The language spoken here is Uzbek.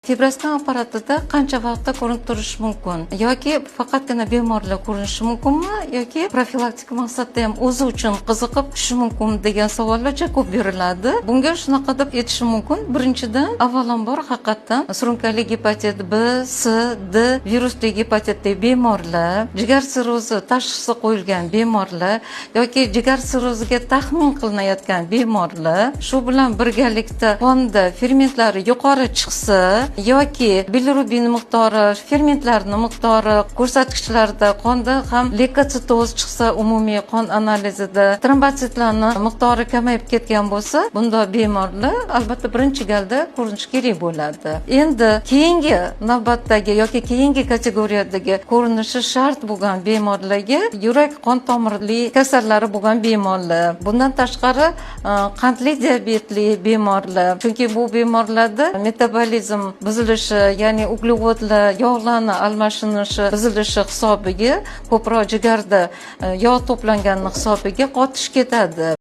Fibroskan apparatida qancha vaqtda ko'rinib turishi mumkin yoki faqatgina bemorlar ko'rinishi mumkinmi yoki profilaktik maqsadda ham o'zi uchun qiziqib tushishi mumkin degan savollar juda ko'p beriladi. Bunga shunaqa deb aytishim mumkin. Birinchidan, avvalambor haqiqatdan surunkali gepatit B, C, D virusli gepatitli bemorlar, jigar sirrozi tashxisi qo'yilgan bemorlar yoki jigar sirroziga taxmin qilinayotgan bemorlar, shu bilan birgalikda qonda fermentlari yuqori chiqsa yoki bilirubin miqdori, fermentlarning miqdori ko'rsatkichlarda qonda ham leykositoz chiqsa, umumiy qon analizida trombositlarning miqdori kamayib ketgan bo'lsa, bunda bemorlar albatta birinchi galda ko'rinish kerak bo'ladi. Endi keyingi navbatdagi yoki keyingi kategoriyadagi ko'rinishi shart bo'lgan bemorlarga yurak qon tomirli kasallari bo'lgan bemorlar, bundan tashqari qandli diabetli bemorlar, chunki bu bemorlarda metabolizm buzilishi, ya'ni uglevodlar, yog'larning almashinishi buzilishi hisobiga ko'proq jigarda yog' to'plangani hisobiga qotish ketadi.